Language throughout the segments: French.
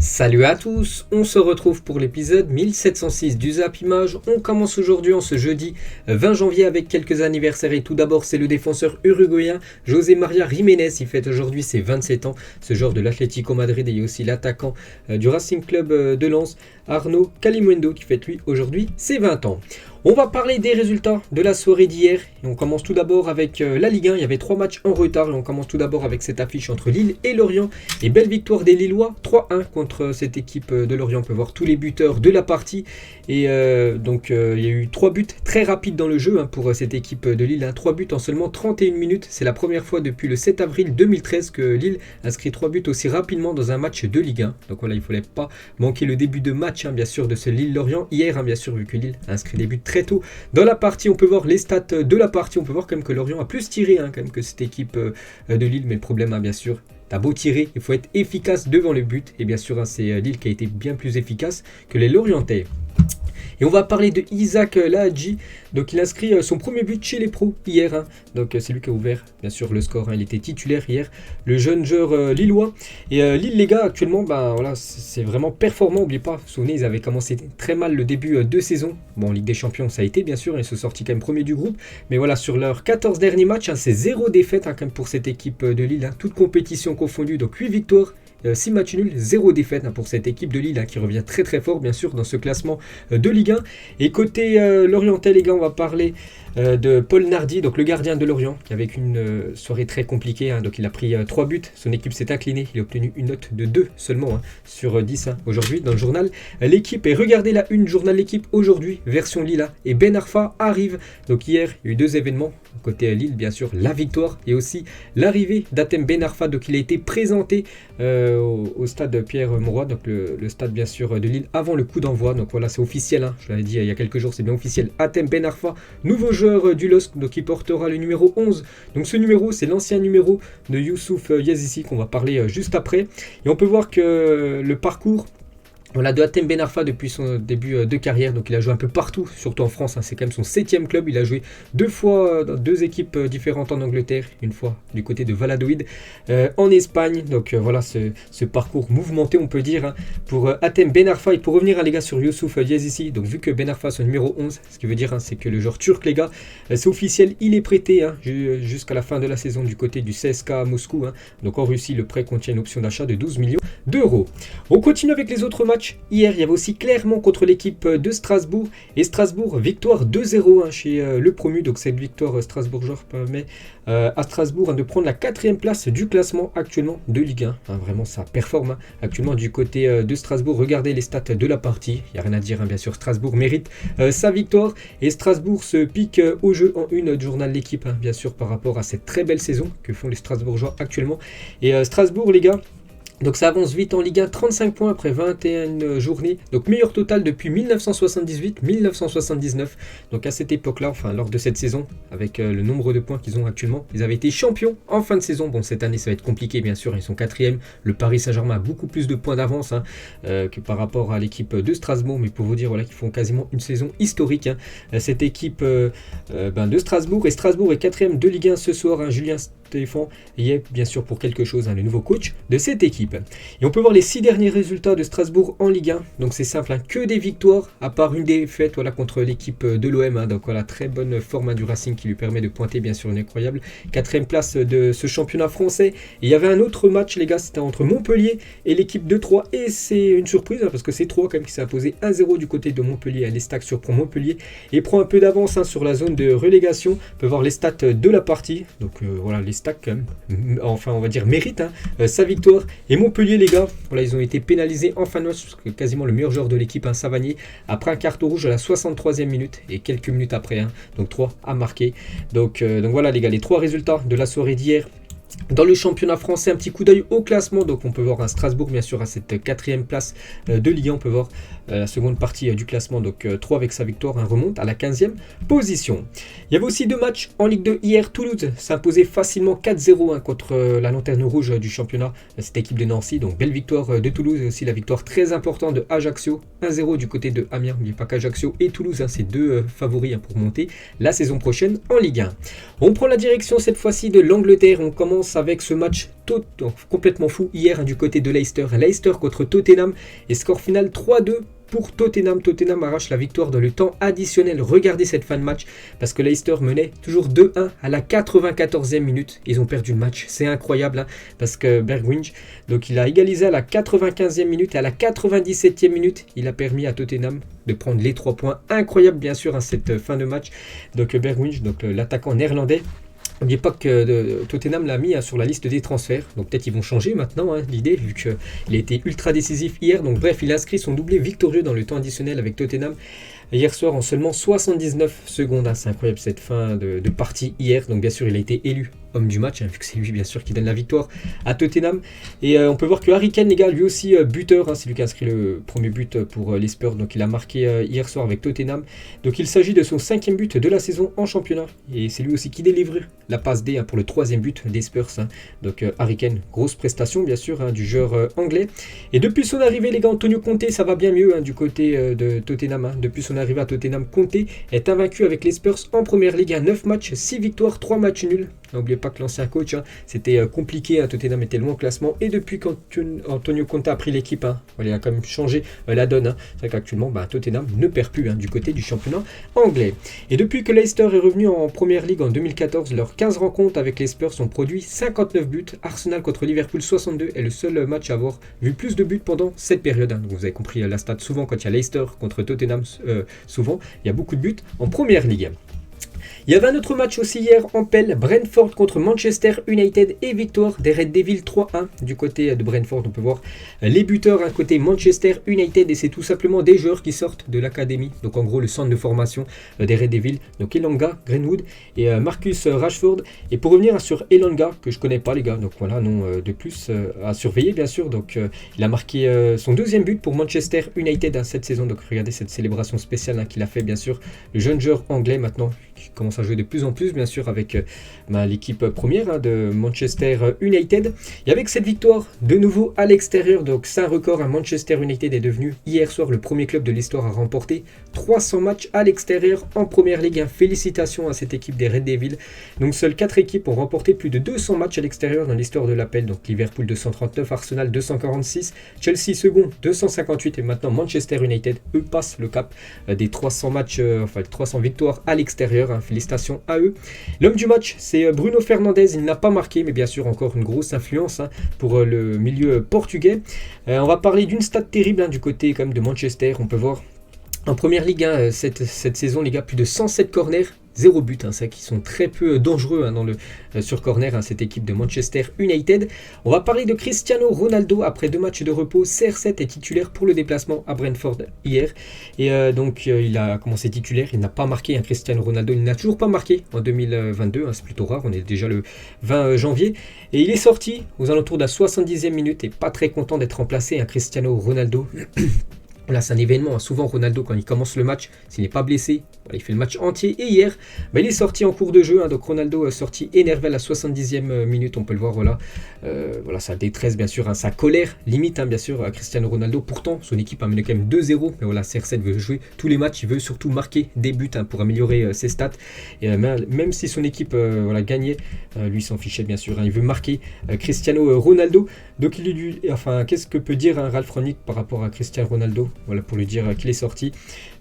Salut à tous, on se retrouve pour l'épisode 1706 du Zap Image. On commence aujourd'hui en ce jeudi 20 janvier avec quelques anniversaires et tout d'abord c'est le défenseur uruguayen José María Giménez. Il fête aujourd'hui ses 27 ans, ce joueur de l'Atlético Madrid, et il y a aussi l'attaquant du Racing Club de Lens, Arnaud Calimundo, qui fête lui aujourd'hui ses 20 ans. On va parler des résultats de la soirée d'hier. Et on commence tout d'abord avec la Ligue 1. Il y avait 3 matchs en retard. Et on commence tout d'abord avec cette affiche entre Lille et Lorient. Et belle victoire des Lillois, 3-1 contre cette équipe de Lorient. On peut voir tous les buteurs de la partie. Et il y a eu 3 buts très rapides dans le jeu pour cette équipe de Lille. 3 buts en seulement 31 minutes. C'est la première fois depuis le 7 avril 2013 que Lille inscrit 3 buts aussi rapidement dans un match de Ligue 1. Donc voilà, il ne fallait pas manquer le début de match, bien sûr, de ce Lille-Lorient. Hier, bien sûr, vu que Lille a inscrit des buts très tôt dans la partie. On peut voir les stats de la partie. On peut voir quand même que Lorient a plus tiré quand même que cette équipe de Lille. Mais le problème, bien sûr, t'as beau tirer, il faut être efficace devant le but. Et bien sûr, c'est Lille qui a été bien plus efficace que les Lorientais. Et on va parler de Isaac Lahadji. Donc il inscrit son premier but chez les pros hier. Donc c'est lui qui a ouvert bien sûr le score. Il était titulaire hier, le jeune joueur lillois. Et Lille, les gars, actuellement, c'est vraiment performant. N'oubliez pas, vous vous souvenez, ils avaient commencé très mal le début de saison. Bon, en Ligue des Champions, ça a été bien sûr. Ils se sont sortis quand même premier du groupe. Mais voilà, sur leurs 14 derniers matchs, c'est 0 défaite quand même pour cette équipe de Lille. Toute compétition confondue, donc 8 victoires. 6 matchs nuls, 0 défaite pour cette équipe de Lille qui revient très très fort bien sûr dans ce classement de Ligue 1. Et côté Lorientais, les gars, on va parler de Paul Nardi, donc le gardien de Lorient, qui avec une soirée très compliquée. Donc il a pris 3 buts, son équipe s'est inclinée, il a obtenu une note de 2 seulement sur 10 aujourd'hui dans le journal L'équipe. Et regardez la une, journal L'équipe aujourd'hui, version Lila, et Ben Arfa arrive. Donc hier, il y a eu 2 événements. Côté Lille, bien sûr, la victoire et aussi l'arrivée d'Hatem Ben Arfa. Donc il a été présenté au stade Pierre-Mauroy, donc le stade bien sûr de Lille, avant le coup d'envoi. Donc voilà, c'est officiel, je l'avais dit il y a quelques jours, c'est bien officiel. Hatem Ben Arfa, nouveau joueur du LOSC, donc qui portera le numéro 11. Donc ce numéro, c'est l'ancien numéro de Youssouf Yazisi qu'on va parler juste après. Et on peut voir que le parcours de Hatem Ben Arfa depuis son début de carrière, donc il a joué un peu partout, surtout en France, c'est quand même son 7e club. Il a joué 2 fois dans 2 équipes différentes en Angleterre, une fois du côté de Valladolid en Espagne. Donc voilà ce parcours mouvementé, on peut dire, pour Hatem Ben Arfa. Et pour revenir les gars sur Youssouf Yazisi, donc vu que Ben Arfa c'est numéro 11, ce qui veut dire c'est que le joueur turc, les gars, c'est officiel, il est prêté jusqu'à la fin de la saison du côté du CSKA Moscou. Donc en Russie, le prêt contient une option d'achat de 12 millions d'euros. On continue avec les autres matchs. Hier, il y avait aussi Clermont contre l'équipe de Strasbourg. Et Strasbourg, victoire 2-0 chez le promu. Donc cette victoire strasbourgeoise permet à Strasbourg de prendre la 4e place du classement actuellement de Ligue 1. Vraiment, ça performe actuellement du côté de Strasbourg. Regardez les stats de la partie. Il n'y a rien à dire, bien sûr. Strasbourg mérite sa victoire. Et Strasbourg se pique au jeu en une du journal L'équipe, bien sûr, par rapport à cette très belle saison que font les Strasbourgeois actuellement. Et Strasbourg, les gars, donc ça avance vite en Ligue 1, 35 points après 21 journées. Donc meilleur total depuis 1978-1979. Donc à cette époque-là, lors de cette saison, avec le nombre de points qu'ils ont actuellement, ils avaient été champions en fin de saison. Bon, cette année ça va être compliqué bien sûr, ils sont 4e. Le Paris Saint-Germain a beaucoup plus de points d'avance que par rapport à l'équipe de Strasbourg. Mais pour vous dire qu'ils font quasiment une saison historique. Cette équipe de Strasbourg. Et Strasbourg est 4e de Ligue 1 ce soir. Julien Stéphan y est bien sûr pour quelque chose, le nouveau coach de cette équipe. Et on peut voir les 6 derniers résultats de Strasbourg en Ligue 1. Donc c'est simple, que des victoires, à part une défaite contre l'équipe de l'OM. Donc voilà, très bonne forme du Racing qui lui permet de pointer bien sûr une incroyable 4e place de ce championnat français. Et il y avait un autre match, les gars, c'était entre Montpellier et l'équipe de Troyes. Et c'est une surprise parce que c'est Troyes quand même qui s'est imposé 1-0 du côté de Montpellier. L'Estac surprend Montpellier et prend un peu d'avance sur la zone de relégation. On peut voir les stats de la partie. Donc voilà, l'Estac quand même, on va dire mérite sa victoire. Et Montpellier, les gars, ils ont été pénalisés en fin de match parce que quasiment le meilleur joueur de l'équipe, Savanier, après un carton rouge à la 63e minute et quelques minutes après, donc 3 a marqué. Donc voilà les gars, les 3 résultats de la soirée d'hier. Dans le championnat français, un petit coup d'œil au classement. Donc on peut voir Strasbourg bien sûr à cette 4e place de Ligue 1. On peut voir la seconde partie du classement. Donc 3 avec sa victoire remonte à la 15e position. Il y avait aussi 2 matchs en Ligue 2 hier. Toulouse s'imposait facilement 4-0 contre la lanterne rouge du championnat, cette équipe de Nancy. Donc belle victoire de Toulouse et aussi la victoire très importante de Ajaccio. 1-0 du côté de Amiens. N'oubliez pas qu'Ajaccio et Toulouse, c'est 2 favoris pour monter la saison prochaine en Ligue 1. On prend la direction cette fois-ci de l'Angleterre. On commence commence avec ce match complètement fou hier du côté de Leicester. Leicester contre Tottenham et score final 3-2. Pour Tottenham. Tottenham arrache la victoire dans le temps additionnel. Regardez cette fin de match parce que Leicester menait toujours 2-1 à la 94e minute. Ils ont perdu le match. C'est incroyable parce que Bergwijn, donc il a égalisé à la 95e minute et à la 97e minute, il a permis à Tottenham de prendre les 3 points. Incroyable bien sûr cette fin de match. Donc Bergwijn, donc l'attaquant néerlandais. N'oubliez pas que Tottenham l'a mis sur la liste des transferts. Donc peut-être ils vont changer maintenant l'idée vu qu'il a été ultra décisif hier. Donc bref, il a inscrit son doublé victorieux dans le temps additionnel avec Tottenham hier soir en seulement 79 secondes. C'est incroyable cette fin de partie hier. Donc bien sûr il a été élu homme du match, vu que c'est lui bien sûr qui donne la victoire à Tottenham. Et on peut voir que Harry Kane, les gars, lui aussi buteur, c'est lui qui a inscrit le premier but pour les Spurs, donc il a marqué hier soir avec Tottenham. Donc il s'agit de son 5e but de la saison en championnat, et c'est lui aussi qui délivre la passe D pour le 3e but des Spurs. Donc Harry Kane, grosse prestation bien sûr du joueur anglais. Et depuis son arrivée, les gars, Antonio Conte, ça va bien mieux du côté de Tottenham. Depuis son arrivée à Tottenham, Conte est invaincu avec les Spurs en première ligue, 9 matchs, 6 victoires, 3 matchs nuls. N'oubliez pas que l'ancien coach, c'était compliqué, Tottenham était loin au classement. Et depuis qu'Antonio Conte a pris l'équipe, il a quand même changé la donne. C'est vrai qu'actuellement, Tottenham ne perd plus du côté du championnat anglais. Et depuis que Leicester est revenu en première ligue en 2014, leurs 15 rencontres avec les Spurs ont produit 59 buts. Arsenal contre Liverpool 62 est le seul match à avoir vu plus de buts pendant cette période. Donc vous avez compris la stat, souvent quand il y a Leicester contre Tottenham, souvent il y a beaucoup de buts en première ligue. Il y avait un autre match aussi hier en pelle, Brentford contre Manchester United et victoire des Red Devils 3-1 du côté de Brentford. On peut voir les buteurs côté Manchester United et c'est tout simplement des joueurs qui sortent de l'académie. Donc en gros le centre de formation des Red Devils. Donc Elanga, Greenwood et Marcus Rashford. Et pour revenir sur Elanga, que je connais pas les gars, donc voilà, nom de plus à surveiller bien sûr. Donc il a marqué son 2e but pour Manchester United cette saison. Donc regardez cette célébration spéciale qu'il a fait bien sûr. Le jeune joueur anglais maintenant qui commence à jouer de plus en plus bien sûr avec l'équipe première de Manchester United. Et avec cette victoire de nouveau à l'extérieur, donc c'est un record, Manchester United est devenu hier soir le premier club de l'histoire à remporter 300 matchs à l'extérieur en première ligue. Félicitations à cette équipe des Red Devils. Donc seules 4 équipes ont remporté plus de 200 matchs à l'extérieur dans l'histoire de l'appel. Donc Liverpool 239, Arsenal 246, Chelsea second 258 et maintenant Manchester United eux passent le cap des 300 matchs, 300 victoires à l'extérieur. Félicitations à eux. L'homme du match, c'est Bruno Fernandes. Il n'a pas marqué, mais bien sûr, encore une grosse influence pour le milieu portugais. On va parler d'une stat terrible du côté quand même de Manchester. On peut voir en première ligue cette saison, les gars, plus de 107 corners. 0 but, c'est qui sont très peu dangereux sur corner, cette équipe de Manchester United. On va parler de Cristiano Ronaldo. Après 2 matchs de repos, CR7 est titulaire pour le déplacement à Brentford hier. Et donc il a commencé titulaire, il n'a pas marqué. Cristiano Ronaldo, il n'a toujours pas marqué en 2022, c'est plutôt rare, on est déjà le 20 janvier. Et il est sorti aux alentours de la 70e minute et pas très content d'être remplacé, Cristiano Ronaldo. Là, c'est un événement. Souvent, Ronaldo, quand il commence le match, s'il n'est pas blessé, il fait le match entier. Et hier, il est sorti en cours de jeu. Donc, Ronaldo est sorti énervé à la 70e minute. On peut le voir, voilà sa détresse, bien sûr, sa colère, limite, bien sûr, à Cristiano Ronaldo. Pourtant, son équipe a mené quand même 2-0. Mais voilà, CR7 veut jouer tous les matchs. Il veut surtout marquer des buts pour améliorer ses stats. Et même si son équipe gagnait, lui s'en fichait, bien sûr. Il veut marquer Cristiano Ronaldo. Donc, qu'est-ce que peut dire Ralf Rangnick par rapport à Cristiano Ronaldo? Voilà, pour lui dire qu'il est sorti.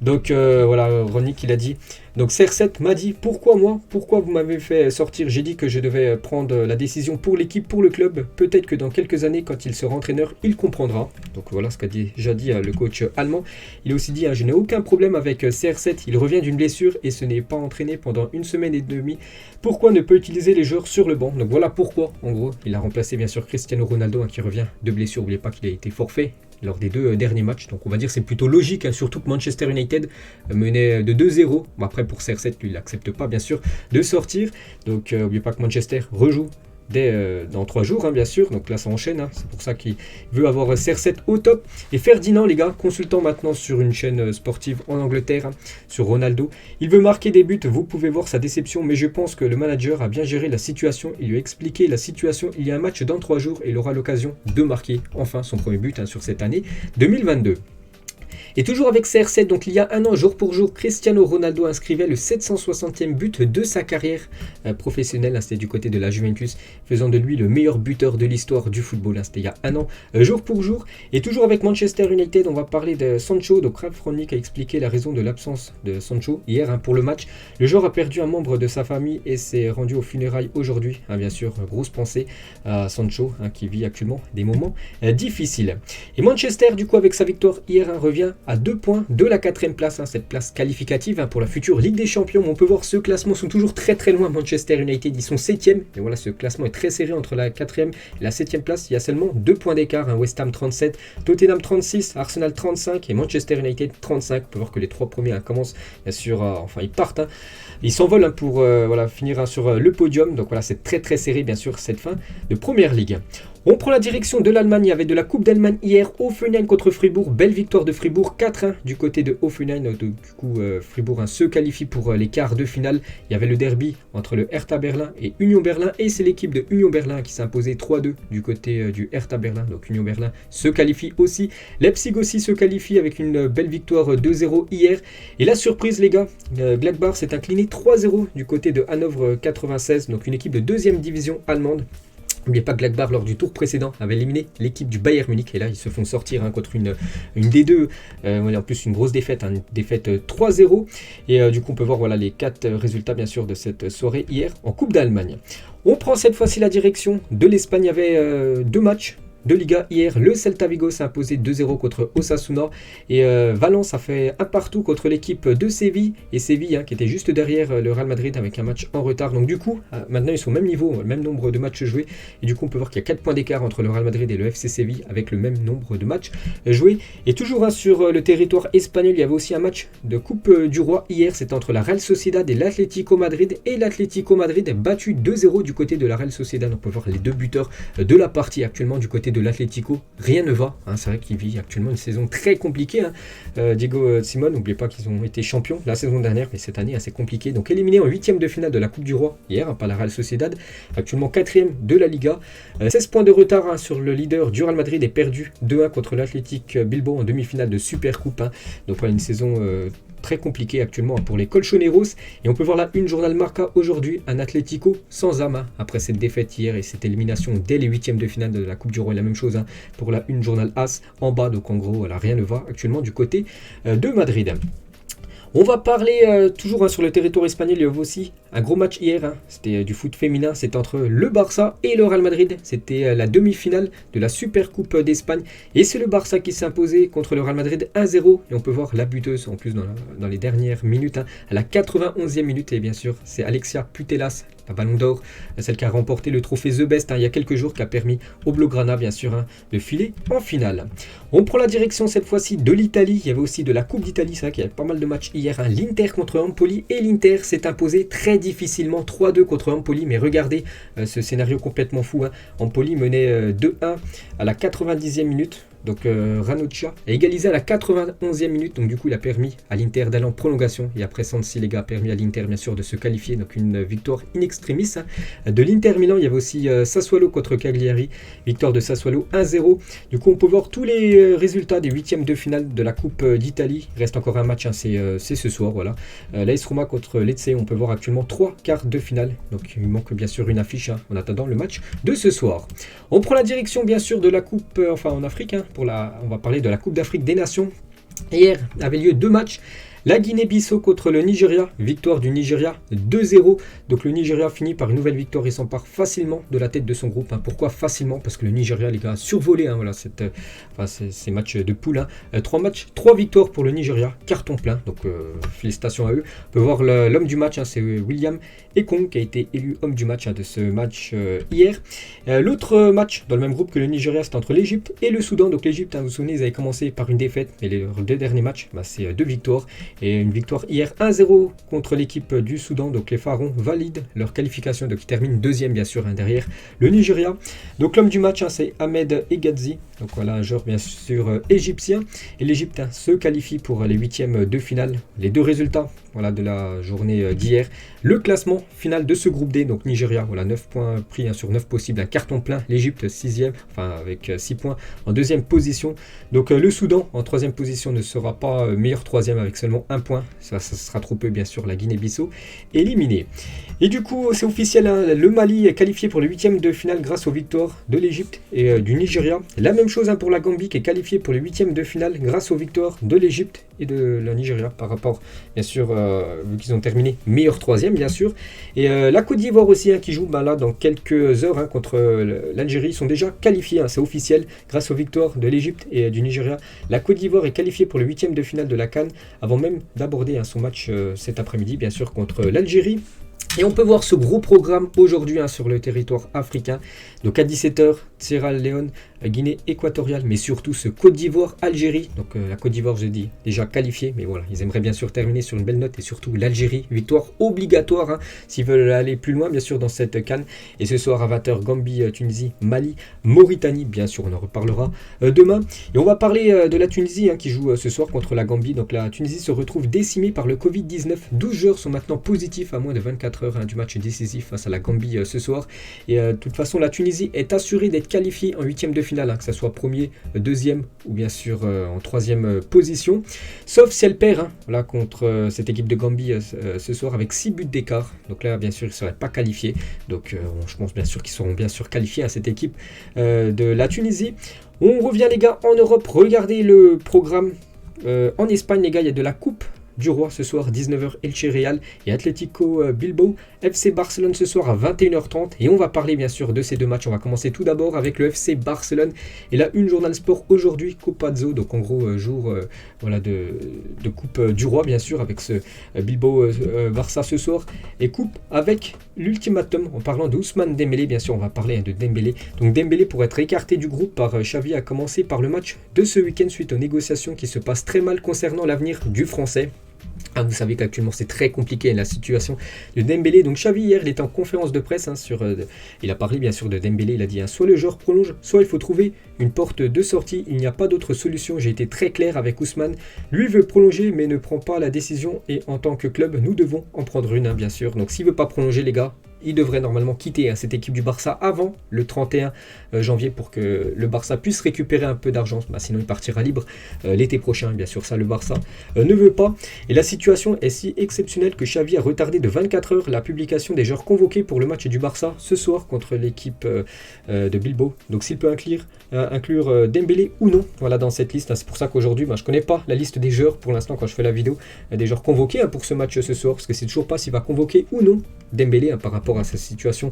Donc voilà, Rangnick il a dit. Donc CR7 m'a dit pourquoi vous m'avez fait sortir? J'ai dit que je devais prendre la décision pour l'équipe, pour le club. Peut-être que dans quelques années, quand il sera entraîneur, il comprendra. Donc voilà ce qu'a déjà dit le coach allemand. Il a aussi dit je n'ai aucun problème avec CR7. Il revient d'une blessure et ce n'est pas entraîné pendant 1 semaine et demie. Pourquoi ne pas utiliser les joueurs sur le banc? Donc voilà pourquoi, en gros, il a remplacé bien sûr Cristiano Ronaldo qui revient de blessure. N'oubliez pas qu'il a été forfait lors des 2 derniers matchs. Donc on va dire c'est plutôt logique, surtout que Manchester United menait de 2-0. Bon, après pour CR7, lui il n'accepte pas bien sûr de sortir. Donc n'oubliez pas que Manchester rejoue dans 3 jours, bien sûr. Donc là ça enchaîne, c'est pour ça qu'il veut avoir CR7 au top. Et Ferdinand, les gars, consultant maintenant sur une chaîne sportive en Angleterre, sur Ronaldo, il veut marquer des buts. Vous pouvez voir sa déception, mais je pense que le manager a bien géré la situation. Il lui a expliqué la situation. Il y a un match dans 3 jours et il aura l'occasion de marquer enfin son premier but sur cette année 2022. Et toujours avec CR7, donc il y a un an, jour pour jour, Cristiano Ronaldo inscrivait le 760e but de sa carrière professionnelle. C'était du côté de la Juventus, faisant de lui le meilleur buteur de l'histoire du football. C'était il y a un an, jour pour jour. Et toujours avec Manchester United, on va parler de Sancho. Donc Ralph Rangnick a expliqué la raison de l'absence de Sancho hier pour le match. Le joueur a perdu un membre de sa famille et s'est rendu aux funérailles aujourd'hui. Bien sûr, grosse pensée à Sancho qui vit actuellement des moments difficiles. Et Manchester, du coup, avec sa victoire hier, revient à 2 points de la 4e place, cette place qualificative pour la future Ligue des Champions. On peut voir ce classement sont toujours très très loin. Manchester United, ils sont 7e. Et voilà, ce classement est très serré entre la 4e et la 7e place. Il y a seulement 2 points d'écart. West Ham 37, Tottenham 36, Arsenal 35 et Manchester United 35. On peut voir que les 3 premiers commencent, bien sûr, ils partent. Ils s'envolent pour finir sur le podium. Donc voilà, c'est très très serré, bien sûr, cette fin de Première Ligue. On prend la direction de l'Allemagne. Il y avait de la Coupe d'Allemagne hier. Hoffenheim contre Fribourg. Belle victoire de Fribourg, 4-1 du côté de Hoffenheim. Du coup, Fribourg se qualifie pour les quarts de finale. Il y avait le derby entre le Hertha Berlin et Union Berlin. Et c'est l'équipe de Union Berlin qui s'est imposée 3-2 du côté du Hertha Berlin. Donc Union Berlin se qualifie aussi. Leipzig aussi se qualifie avec une belle victoire 2-0 hier. Et la surprise, les gars, Gladbach s'est incliné 3-0 du côté de Hanovre 96. Donc une équipe de 2e division allemande. N'oubliez pas que Gladbach, lors du tour précédent, avait éliminé l'équipe du Bayern Munich. Et là, ils se font sortir contre une des deux. En plus, une grosse défaite, une défaite 3-0. Et du coup, on peut voir les 4 résultats, bien sûr, de cette soirée hier en Coupe d'Allemagne. On prend cette fois-ci la direction de l'Espagne. Il y avait 2 matchs de Liga hier. Le Celta Vigo s'est imposé 2-0 contre Osasuna et Valence a fait un partout contre l'équipe de Séville et Séville qui était juste derrière le Real Madrid avec un match en retard. Donc du coup maintenant ils sont au même niveau, le même nombre de matchs joués et du coup on peut voir qu'il y a 4 points d'écart entre le Real Madrid et le FC Séville avec le même nombre de matchs joués. Et toujours sur le territoire espagnol, il y avait aussi un match de Coupe du Roi hier. C'était entre la Real Sociedad et l'Atlético Madrid et l'Atlético Madrid est battu 2-0 du côté de la Real Sociedad. On peut voir les 2 buteurs de la partie actuellement du côté de l'Atlético. Rien ne va, c'est vrai qu'il vit actuellement une saison très compliquée. Diego Simon, n'oubliez pas qu'ils ont été champions la saison dernière, mais cette année assez compliqué. Donc éliminé en 8e de finale de la Coupe du Roi hier par la Real Sociedad, actuellement 4e de la Liga. 16 points de retard sur le leader du Real Madrid et perdu 2-1 contre l'Athletic Bilbao en demi-finale de Supercoupe. Donc voilà une saison très compliqué actuellement pour les Colchoneros. Et on peut voir là une journal Marca aujourd'hui, un Atlético sans âme après cette défaite hier et cette élimination dès les 8e de finale de la Coupe du Roi. La même chose pour la une journal As en bas. Donc en gros, rien ne va actuellement du côté de Madrid. On va parler toujours sur le territoire espagnol. Il y avait aussi un gros match hier. C'était du foot féminin. C'était entre le Barça et le Real Madrid. C'était la demi-finale de la Supercoupe d'Espagne. Et c'est le Barça qui s'est imposé contre le Real Madrid 1-0. Et on peut voir la buteuse en plus dans les dernières minutes. À la 91e minute. Et bien sûr, c'est Alexia Putellas, la Ballon d'Or, celle qui a remporté le trophée The Best il y a quelques jours, qui a permis au Blaugrana, bien sûr, de filer en finale. On prend la direction cette fois-ci de l'Italie. Il y avait aussi de la Coupe d'Italie. C'est vrai qu'il y avait pas mal de matchs hier. L'Inter contre Empoli. Et l'Inter s'est imposé très difficilement 3-2 contre Empoli. Mais regardez ce scénario complètement fou. Empoli menait 2-1 à la 90e minute. Donc Ranocchia a égalisé à la 91e minute, donc du coup il a permis à l'Inter d'aller en prolongation et après Sansi les gars a permis à l'Inter bien sûr de se qualifier, donc une victoire in extremis de l'Inter Milan. Il y avait aussi Sassuolo contre Cagliari, victoire de Sassuolo 1-0. Du coup on peut voir tous les résultats des 8e de finale de la Coupe d'Italie. Il reste encore un match, c'est ce soir, voilà. L'AS Roma contre Lecce, on peut voir actuellement 3 quarts de finale, donc il manque bien sûr une affiche en attendant le match de ce soir. On prend la direction bien sûr de la Coupe, en Afrique, on va parler de la Coupe d'Afrique des Nations. Hier avait lieu 2 matchs. La Guinée-Bissau contre le Nigeria, victoire du Nigeria 2-0. Donc le Nigeria finit par une nouvelle victoire et s'empare facilement de la tête de son groupe. Pourquoi facilement? Parce que le Nigeria, les gars, a survolé ces matchs de poule. 3 matchs, 3 victoires pour le Nigeria, carton plein. Donc félicitations à eux. On peut voir l'homme du match, c'est William Ekong qui a été élu homme du match de ce match hier. L'autre match dans le même groupe que le Nigeria, c'est entre l'Égypte et le Soudan. Donc l'Égypte, vous vous souvenez, ils avaient commencé par une défaite, mais les 2 derniers matchs, c'est 2 victoires. Et une victoire hier 1-0 contre l'équipe du Soudan. Donc les Pharaons valident leur qualification, donc ils terminent deuxième bien sûr derrière le Nigeria. Donc l'homme du match c'est Ahmed Egadzi, donc voilà un joueur bien sûr égyptien. Et l'Égypte se qualifie pour les huitièmes de finale. Les deux résultats voilà, de la journée d'hier. Le classement final de ce groupe D, donc Nigeria, voilà 9 points pris sur 9 possibles, un carton plein. L'Égypte 6e, enfin avec 6 points en deuxième position. Donc le Soudan en troisième position ne sera pas meilleur troisième avec seulement 1 point. Ça sera trop peu bien sûr, la Guinée-Bissau éliminée. Et du coup c'est officiel, hein, le Mali est qualifié pour les huitièmes de finale grâce aux victoires de l'Égypte et du Nigeria. La même chose pour la Gambie qui est qualifiée pour les huitièmes de finale grâce aux victoires de l'Égypte et de la Nigeria par rapport bien sûr vu qu'ils ont terminé meilleur troisième bien sûr. Et la Côte d'Ivoire aussi qui joue là dans quelques heures contre l'Algérie. Ils sont déjà qualifiés, c'est officiel grâce aux victoires de l'Égypte et du Nigeria. La Côte d'Ivoire est qualifiée pour le huitième de finale de la CAN avant même d'aborder son match cet après-midi bien sûr contre l'Algérie. Et on peut voir ce gros programme aujourd'hui sur le territoire africain. Donc à 17h, Sierra Leone, Guinée équatoriale, mais surtout ce Côte d'Ivoire, Algérie. Donc la Côte d'Ivoire, je dis, déjà qualifiée, mais voilà, ils aimeraient bien sûr terminer sur une belle note. Et surtout l'Algérie, victoire obligatoire s'ils veulent aller plus loin bien sûr dans cette CAN. Et ce soir à 20h, Gambie, Tunisie, Mali, Mauritanie, bien sûr on en reparlera demain. Et on va parler de la Tunisie qui joue ce soir contre la Gambie. Donc la Tunisie se retrouve décimée par le Covid-19. 12 joueurs sont maintenant positifs à moins de 24 heures du match décisif face à la Gambie ce soir. Et de toute façon la Tunisie est assurée d'être qualifiée en huitième de finale, que ce soit premier, deuxième ou bien sûr en troisième position, sauf si elle perd là, contre cette équipe de Gambie ce soir avec 6 buts d'écart. Donc là bien sûr ils ne seraient pas qualifiés, donc je pense bien sûr qu'ils seront bien sûr qualifiés à cette équipe de la Tunisie. On revient les gars en Europe, regardez le programme en Espagne les gars, il y a de la Coupe du Roi ce soir 19h, Elche Real et Atlético Bilbao, FC Barcelone ce soir à 21h30. Et on va parler bien sûr de ces deux matchs. On va commencer tout d'abord avec le FC Barcelone et la une Journal Sport aujourd'hui, Copazzo, donc en gros jour voilà, de Coupe du Roi bien sûr avec ce Bilbao Barça ce soir, et coupe avec l'ultimatum en parlant d'Ousmane Dembélé. Bien sûr on va parler de Dembélé. Donc Dembélé pour être écarté du groupe par Xavi a commencé par le match de ce week-end suite aux négociations qui se passent très mal concernant l'avenir du Français. Vous savez qu'actuellement c'est très compliqué la situation de Dembélé. Donc Xavi hier il était en conférence de presse il a parlé bien sûr de Dembélé. Il a dit soit le joueur prolonge, soit il faut trouver une porte de sortie. Il n'y a pas d'autre solution. J'ai été très clair avec Ousmane. Lui veut prolonger mais ne prend pas la décision. Et en tant que club nous devons en prendre une bien sûr. Donc s'il ne veut pas prolonger les gars, il devrait normalement quitter cette équipe du Barça avant le 31 janvier pour que le Barça puisse récupérer un peu d'argent. Sinon il partira libre l'été prochain. Bien sûr ça le Barça ne veut pas. Et la situation est si exceptionnelle que Xavi a retardé de 24 heures la publication des joueurs convoqués pour le match du Barça ce soir contre l'équipe de Bilbao. Donc s'il peut inclure Dembélé ou non voilà, dans cette liste. C'est pour ça qu'aujourd'hui je ne connais pas la liste des joueurs pour l'instant quand je fais la vidéo des joueurs convoqués pour ce match ce soir, parce que c'est toujours pas s'il va convoquer ou non Dembélé par rapport à cette situation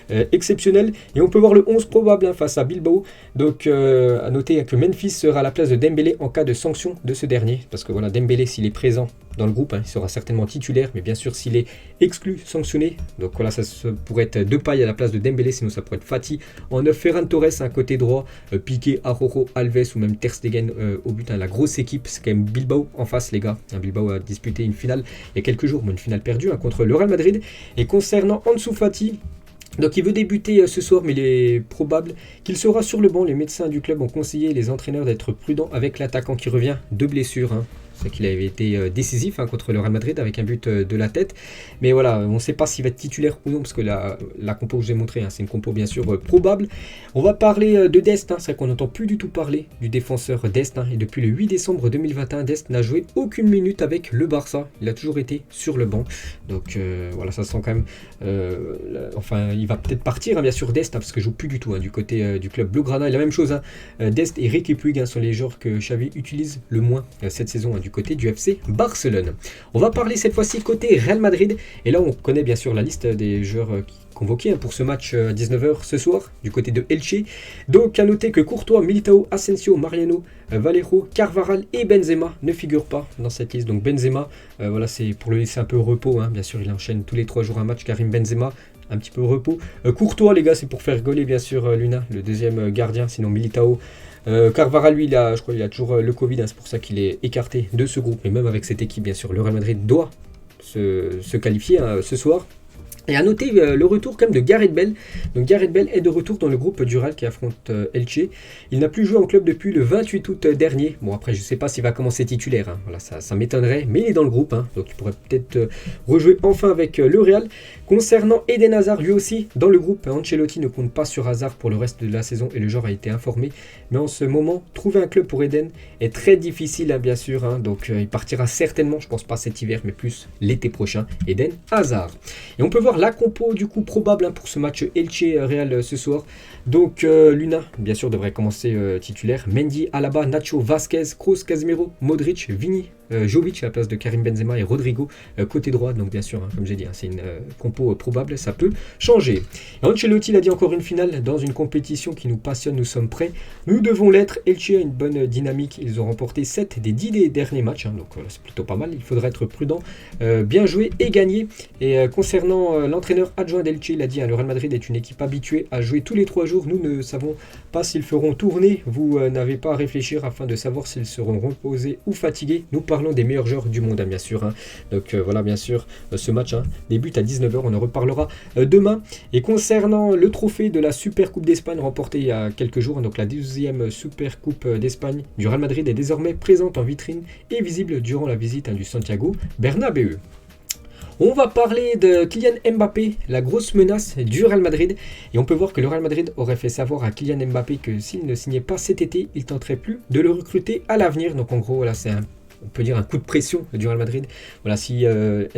exceptionnelle. Et on peut voir le 11 probable face à Bilbao. Donc à noter que Memphis sera à la place de Dembélé en cas de sanction de ce dernier, parce que voilà, Dembélé s'il est présent dans le groupe, il sera certainement titulaire, mais bien sûr s'il est exclu, sanctionné, donc voilà, ça pourrait être Depay à la place de Dembélé, sinon ça pourrait être Fati en 9, Ferran Torres côté droit, Piqué, Araujo, Alves ou même Ter Stegen au but. La grosse équipe, c'est quand même Bilbao en face les gars. Bilbao a disputé une finale il y a quelques jours, une finale perdue contre le Real Madrid. Et concernant Ansu Fati, donc il veut débuter ce soir, mais il est probable qu'il sera sur le banc. Les médecins du club ont conseillé les entraîneurs d'être prudents avec l'attaquant qui revient de blessure. C'est qu'il avait été décisif contre le Real Madrid avec un but de la tête. Mais voilà, on ne sait pas s'il va être titulaire ou non, parce que la compo que je vous ai montré, c'est une compo bien sûr probable. On va parler de Dest. C'est vrai qu'on n'entend plus du tout parler du défenseur Dest. Et depuis le 8 décembre 2021, Dest n'a joué aucune minute avec le Barça. Il a toujours été sur le banc. Donc voilà, ça sent quand même... enfin, il va peut-être partir bien sûr Dest, parce que je joue plus du tout du côté du club Blaugrana. Et la même chose, Dest et Riqui Puig sont les joueurs que Xavi utilise le moins cette saison du côté du FC Barcelone. On va parler cette fois-ci côté Real Madrid, et là on connaît bien sûr la liste des joueurs convoqués pour ce match à 19h ce soir du côté de Elche. Donc à noter que Courtois, Militao, Asensio, Mariano, Valero, Carvajal et Benzema ne figurent pas dans cette liste. Donc Benzema, voilà, c'est pour le laisser un peu repos, bien sûr il enchaîne tous les 3 jours un match. Karim Benzema, un petit peu repos. Courtois les gars, c'est pour faire rigoler bien sûr Luna, le deuxième gardien, sinon Militao, Carvara, lui, je crois qu'il a toujours le Covid, hein, c'est pour ça qu'il est écarté de ce groupe. Et même avec cette équipe, bien sûr, le Real Madrid doit se qualifier ce soir. Et à noter le retour quand même de Gareth Bale. Donc Gareth Bale est de retour dans le groupe du Real qui affronte Elche. Il n'a plus joué en club depuis le 28 août dernier. Bon après je ne sais pas s'il va commencer titulaire, hein. Voilà, ça m'étonnerait, mais il est dans le groupe, hein. Donc il pourrait peut-être rejouer enfin avec le Real. Concernant Eden Hazard, lui aussi dans le groupe, Ancelotti ne compte pas sur Hazard pour le reste de la saison et le joueur a été informé. Mais en ce moment, trouver un club pour Eden est très difficile, hein, bien sûr, hein. Donc il partira certainement, je pense pas cet hiver, mais plus l'été prochain, Eden Hazard. Et on peut voir la compo du coup probable, hein, pour ce match Elche-Real ce soir. Donc Luna, bien sûr, devrait commencer titulaire. Mendy, Alaba, Nacho, Vasquez, Kroos, Casemiro, Modric, Vini, Jovic à la place de Karim Benzema et Rodrigo côté droit. Donc bien sûr, hein, comme j'ai dit, hein, c'est une compo probable, ça peut changer. Et Ancelotti l'a dit, encore une finale dans une compétition qui nous passionne, nous sommes prêts. Nous devons l'être. Elche a une bonne dynamique, ils ont remporté 7 des 10 des derniers matchs, hein, donc c'est plutôt pas mal. Il faudra être prudent, bien jouer et gagner. Et concernant l'entraîneur adjoint d'Elche, il a dit, hein, le Real Madrid est une équipe habituée à jouer tous les 3 jours. Nous ne savons pas s'ils feront tourner. Vous n'avez pas à réfléchir afin de savoir s'ils seront reposés ou fatigués. Nous parlons des meilleurs joueurs du monde, hein, bien sûr, hein. Donc voilà, bien sûr, ce match, hein, débute à 19h. On en reparlera demain. Et concernant le trophée de la Super Coupe d'Espagne remporté il y a quelques jours, donc la 12e Super Coupe d'Espagne du Real Madrid est désormais présente en vitrine et visible durant la visite, hein, du Santiago Bernabéu. On va parler de Kylian Mbappé, la grosse menace du Real Madrid. Et on peut voir que le Real Madrid aurait fait savoir à Kylian Mbappé que s'il ne signait pas cet été, il tenterait plus de le recruter à l'avenir. Donc en gros, voilà, c'est on peut dire un coup de pression du Real Madrid. Voilà, si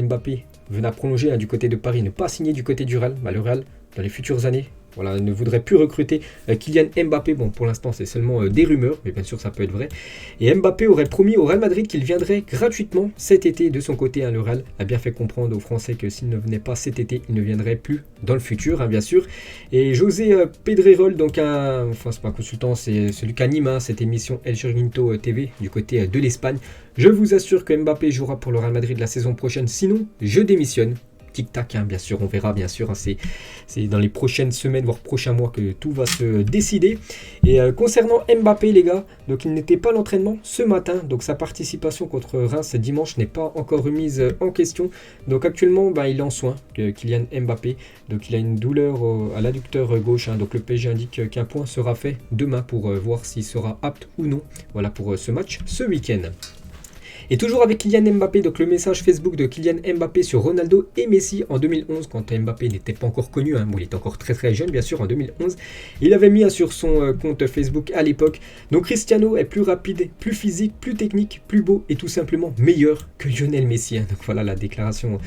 Mbappé venait à prolonger, hein, du côté de Paris, ne pas signer du côté du Real, bah, le Real, dans les futures années, voilà, ne voudrait plus recruter Kylian Mbappé. Bon, pour l'instant, c'est seulement des rumeurs, mais bien sûr, ça peut être vrai. Et Mbappé aurait promis au Real Madrid qu'il viendrait gratuitement cet été. De son côté, hein, le Real a bien fait comprendre aux Français que s'il ne venait pas cet été, il ne viendrait plus dans le futur, hein, bien sûr. Et José Pedrerol, donc enfin, c'est pas un consultant, c'est celui qui anime, hein, cette émission El Chiringuito TV du côté de l'Espagne. Je vous assure que Mbappé jouera pour le Real Madrid la saison prochaine, sinon je démissionne. Tic-tac, hein, bien sûr, on verra, bien sûr, hein, c'est dans les prochaines semaines, voire prochains mois que tout va se décider. Et concernant Mbappé, les gars, donc il n'était pas à l'entraînement ce matin, donc sa participation contre Reims dimanche n'est pas encore remise en question. Donc actuellement, il est en soins, Kylian Mbappé, donc il a une douleur à l'adducteur gauche, hein, donc le PSG indique qu'un point sera fait demain pour voir s'il sera apte ou non, voilà, pour ce match ce week-end. Et toujours avec Kylian Mbappé, donc le message Facebook de Kylian Mbappé sur Ronaldo et Messi en 2011, quand Mbappé n'était pas encore connu, hein, bon, il était encore très très jeune bien sûr en 2011, il avait mis sur son compte Facebook à l'époque, donc Cristiano est plus rapide, plus physique, plus technique, plus beau et tout simplement meilleur que Lionel Messi, hein. Donc voilà la déclaration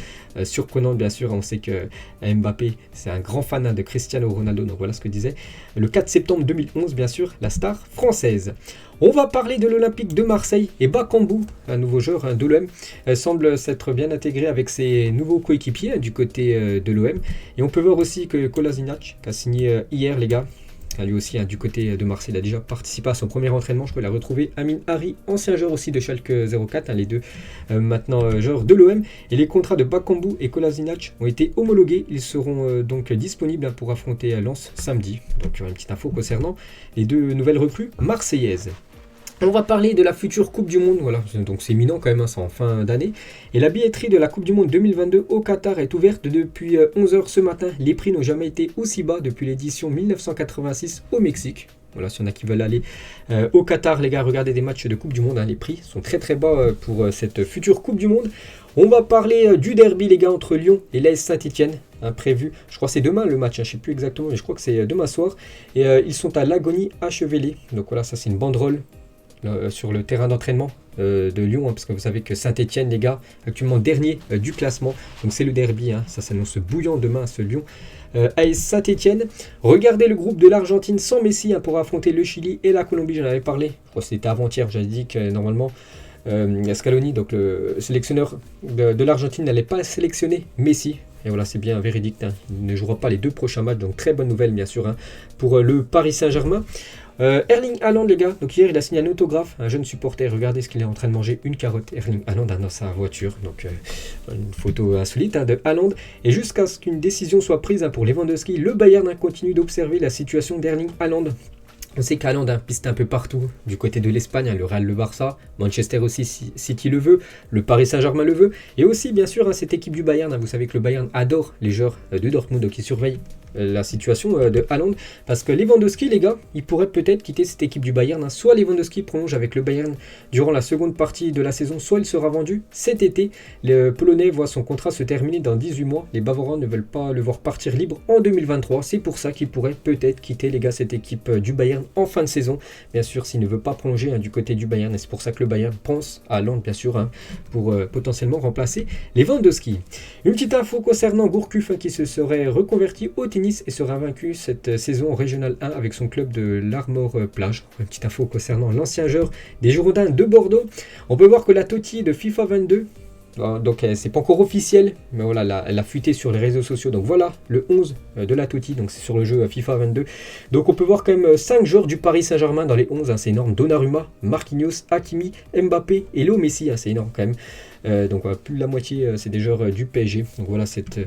surprenante, bien sûr, on sait que Mbappé c'est un grand fan, hein, de Cristiano Ronaldo, donc voilà ce que disait le 4 septembre 2011, bien sûr, la star française. On va parler de l'Olympique de Marseille et Bakambu, un nouveau joueur, hein, de l'OM, semble s'être bien intégré avec ses nouveaux coéquipiers, hein, du côté de l'OM. Et on peut voir aussi que Kolasinac, qui a signé hier, les gars, lui aussi, hein, du côté de Marseille, il a déjà participé à son premier entraînement. Je peux la retrouver. Amin Hari, ancien joueur aussi de Schalke 04, hein, les deux maintenant joueurs de l'OM. Et les contrats de Bakambu et Kolasinac ont été homologués. Ils seront donc disponibles, hein, pour affronter Lens samedi. Donc une petite info concernant les deux nouvelles recrues marseillaises. On va parler de la future Coupe du Monde, voilà, donc c'est imminent quand même, hein, c'est en fin d'année. Et la billetterie de la Coupe du Monde 2022 au Qatar est ouverte depuis 11h ce matin. Les prix n'ont jamais été aussi bas depuis l'édition 1986 au Mexique. Voilà, si on a qui veulent aller au Qatar, les gars, regardez des matchs de Coupe du Monde, hein, les prix sont très très bas pour cette future Coupe du Monde. On va parler du derby, les gars, entre Lyon et l'AS Saint-Etienne, hein, prévu, je crois que c'est demain le match, hein, je ne sais plus exactement, mais je crois que c'est demain soir. Et ils sont à l'agonie achevelée, donc voilà, ça c'est une banderole sur le terrain d'entraînement de Lyon, hein, parce que vous savez que Saint-Etienne, les gars, actuellement dernier du classement, donc c'est le derby, hein, ça s'annonce bouillant demain, ce Lyon AS Saint-Etienne. Regardez le groupe de l'Argentine sans Messi, hein, pour affronter le Chili et la Colombie, j'en avais parlé, je crois que c'était avant-hier, j'avais dit que normalement Scaloni, donc le sélectionneur de l'Argentine, n'allait pas sélectionner Messi. Et voilà, c'est bien véridique, hein. Il ne jouera pas les 2 prochains matchs, donc très bonne nouvelle, bien sûr, hein, pour le Paris Saint-Germain. Erling Haaland, les gars, donc hier il a signé un autographe, un jeune supporter, regardez ce qu'il est en train de manger, une carotte. Erling Haaland, dans sa voiture, donc une photo insolite, hein, de Haaland. Et jusqu'à ce qu'une décision soit prise, hein, pour Lewandowski, le Bayern, hein, continue d'observer la situation d'Erling Haaland. On sait qu'Haaland a pisté un peu partout, du côté de l'Espagne, le Real, le Barça, Manchester aussi, City le veut, le Paris Saint-Germain le veut, et aussi bien sûr cette équipe du Bayern, vous savez que le Bayern adore les joueurs de Dortmund qui surveillent la situation de Haaland, parce que Lewandowski, les gars, il pourrait peut-être quitter cette équipe du Bayern, soit Lewandowski prolonge avec le Bayern durant la seconde partie de la saison, soit il sera vendu cet été. Le Polonais voit son contrat se terminer dans 18 mois, les Bavarois ne veulent pas le voir partir libre en 2023, c'est pour ça qu'il pourrait peut-être quitter, les gars, cette équipe du Bayern en fin de saison, bien sûr s'il ne veut pas prolonger du côté du Bayern, et c'est pour ça que le Bayern pense à Haaland, bien sûr, pour potentiellement remplacer Lewandowski. Une petite info concernant Gourcuff qui se serait reconverti au tennis et sera vaincu cette saison en Régional 1 avec son club de l'Armor Plage. Une petite info concernant l'ancien joueur des Girondins de Bordeaux. On peut voir que la Totti de FIFA 22, donc c'est pas encore officiel, mais voilà, elle a fuité sur les réseaux sociaux. Donc voilà le 11 de la Totti, donc c'est sur le jeu FIFA 22. Donc on peut voir quand même 5 joueurs du Paris Saint-Germain dans les 11, c'est énorme. Donnarumma, Marquinhos, Hakimi, Mbappé et Léo Messi, c'est énorme quand même. Donc voilà, plus de la moitié c'est des joueurs du PSG. Donc voilà cette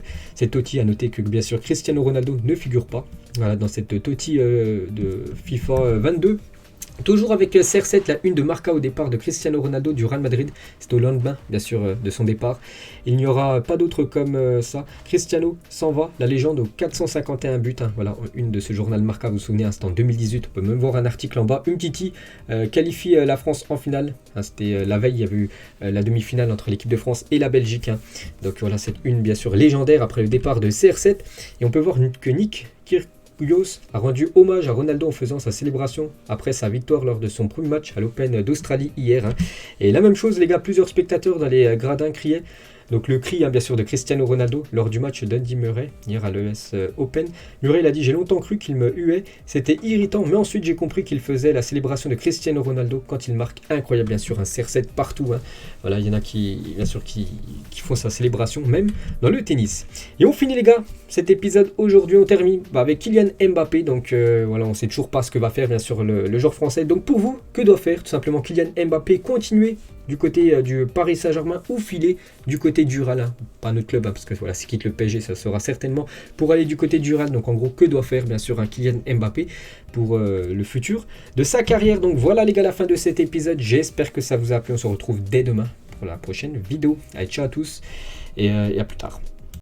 Totti. À noter que bien sûr Cristiano Ronaldo ne figure pas dans cette Totti de FIFA 22. Toujours avec CR7, la une de Marca au départ de Cristiano Ronaldo du Real Madrid. C'est au lendemain, bien sûr, de son départ. Il n'y aura pas d'autre comme ça. Cristiano s'en va, la légende, aux 451 buts. Voilà, une de ce journal Marca, vous vous souvenez, c'était en 2018. On peut même voir un article en bas. Umtiti qualifie la France en finale. C'était la veille, il y avait eu la demi-finale entre l'équipe de France et la Belgique. Donc voilà, cette une, bien sûr, légendaire après le départ de CR7. Et on peut voir que Nick Kyrgios a rendu hommage à Ronaldo en faisant sa célébration après sa victoire lors de son premier match à l'Open d'Australie hier. Et la même chose, les gars, plusieurs spectateurs dans les gradins criaient. Donc le cri bien sûr de Cristiano Ronaldo lors du match d'Andy Murray hier à l'ES Open. Murray il a dit: j'ai longtemps cru qu'il me huait, c'était irritant, mais ensuite j'ai compris qu'il faisait la célébration de Cristiano Ronaldo quand il marque. Incroyable, bien sûr, un CR7 partout. Voilà, il y en a qui bien sûr qui font sa célébration même dans le tennis. Et on finit, les gars, cet épisode aujourd'hui, on termine avec Kylian Mbappé. Donc voilà, on ne sait toujours pas ce que va faire bien sûr le joueur français. Donc pour vous, que doit faire tout simplement Kylian Mbappé? Continuer du côté du Paris Saint-Germain ou filer du côté du Real, pas notre club, parce que voilà, s'il quitte le PSG, ça sera certainement pour aller du côté du Real. Donc en gros, que doit faire bien sûr un Kylian Mbappé pour le futur de sa carrière? Donc voilà, les gars, la fin de cet épisode. J'espère que ça vous a plu. On se retrouve dès demain pour la prochaine vidéo. Allez, ciao à tous et à plus tard.